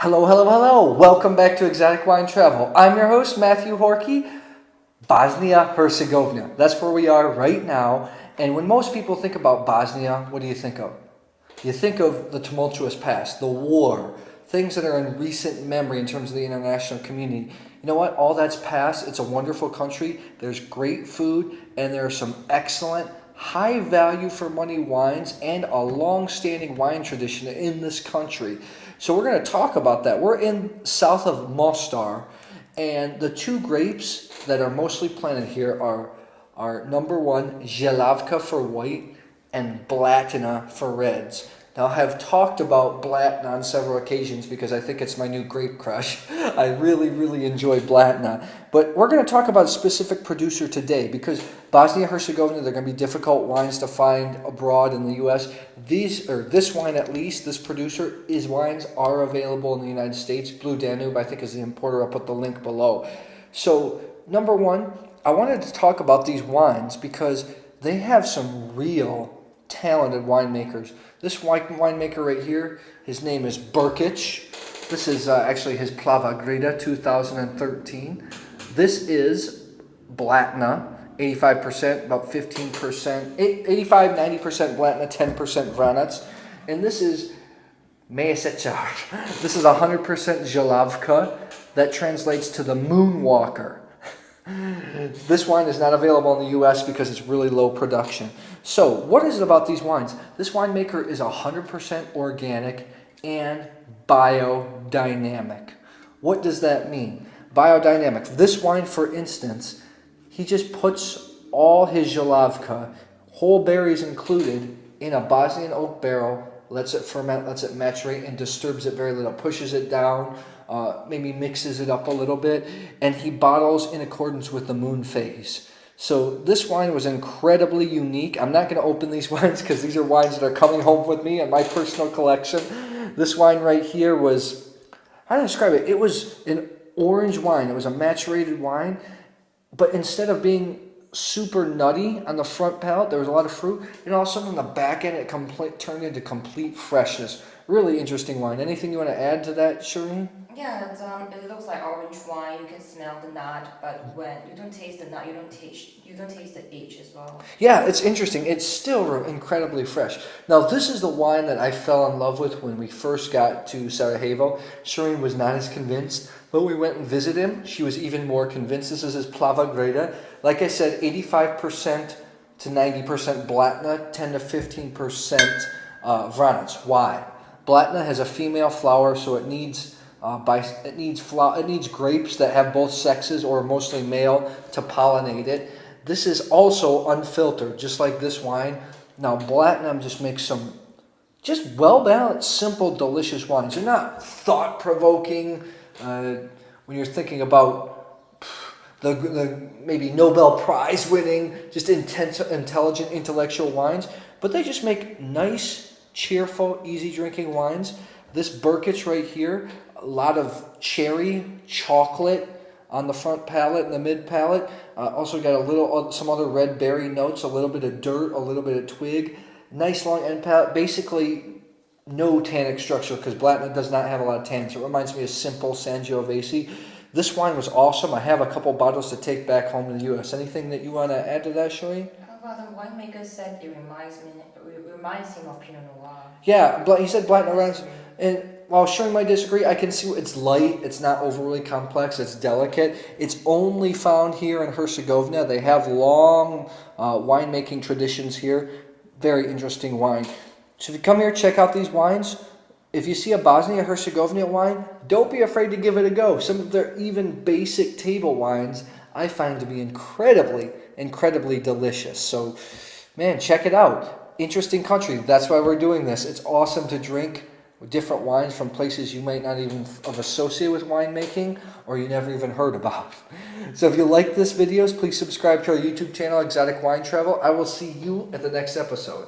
Hello, hello, hello. Welcome back to Exotic Wine Travel. I'm your host, Matthew Horkey, Bosnia Herzegovina. That's where we are right now. And when most people think about Bosnia, what do you think of? You think of the tumultuous past, the war, things that are in recent memory in terms of the international community. You know what? All that's past. It's a wonderful country. There's great food, and there are some excellent, high value for money wines and a long-standing wine tradition in this country. So we're going to talk about that. We're in south of Mostar, and the two grapes that are mostly planted here are number one, Žilavka for white and Blatina for reds. Now, I have talked about Blatina on several occasions because I think it's my new grape crush. I really, really enjoy Blatina. But we're going to talk about a specific producer today because Bosnia Herzegovina, they're going to be difficult wines to find abroad in the U.S. This wine at least, this producer, his wines are available in the United States. Blue Danube, I think, is the importer. I'll put the link below. So, number one, I wanted to talk about these wines because they have some real talented winemakers. This winemaker right here, his name is Brkić. This is actually his Plava Greda 2013. This is Blatina, 85%, about 15%, 85, 90% Blatina, 10% Vranac. And this is Mjesečar. This is 100% Žilavka. That translates to the Moonwalker. This wine is not available in the U.S. because it's really low production. So, what is it about these wines? This winemaker is 100% organic and biodynamic. What does that mean? Biodynamic. This wine, for instance, he just puts all his Žilavka, whole berries included, in a Bosnian oak barrel, lets it ferment, lets it macerate, and disturbs it very little, pushes it down, maybe mixes it up a little bit, and he bottles in accordance with the moon phase. So this wine was incredibly unique. I'm not going to open these wines because these are wines that are coming home with me in my personal collection. This wine right here was, how do I describe it? It was an orange wine. It was a macerated wine, but instead of being super nutty on the front palate, there was a lot of fruit, and all of a sudden on the back end it turned into complete freshness. Really interesting wine. Anything you want to add to that, Shireen? Yeah, it looks like orange wine. You can smell the nut, but when you don't taste the nut, you don't taste the age as well. Yeah, it's interesting. It's still incredibly fresh. Now, this is the wine that I fell in love with when we first got to Sarajevo. Shireen was not as convinced, but we went and visited him. She was even more convinced. This is his Plava Greda. Like I said, 85% to 90% Blatina, 10 to 15% Vranac. Why? Blatina has a female flower, so it needs grapes that have both sexes or mostly male to pollinate it. This is also unfiltered, just like this wine. Now, Blatina just makes some just well-balanced, simple, delicious wines. They're not thought-provoking when you're thinking about the maybe Nobel Prize winning, just intense, intelligent, intellectual wines, but they just make nice, cheerful, easy drinking wines. This Brkić right here, a lot of cherry, chocolate on the front palate and the mid palate. Also got some other red berry notes, a little bit of dirt, a little bit of twig. Nice long end palate. Basically, no tannic structure because Blatina does not have a lot of tannins. It reminds me of simple Sangiovese. This wine was awesome. I have a couple bottles to take back home to the U.S. Anything that you want to add to that, Shireen? Well, the winemaker said it reminds him of Pinot Noir. Yeah, he said Blatina runs. And while Shireen might disagree, I can see it's light. It's not overly complex. It's delicate. It's only found here in Herzegovina. They have long winemaking traditions here. Very interesting wine. So if you come here, check out these wines. If you see a Bosnia Herzegovina wine, don't be afraid to give it a go. Some of their even basic table wines I find to be incredibly, incredibly delicious. So, man, check it out. Interesting country. That's why we're doing this. It's awesome to drink different wines from places you might not even have associated with winemaking or you never even heard about. So if you like this videos, please subscribe to our YouTube channel, Exotic Wine Travel. I will see you at the next episode.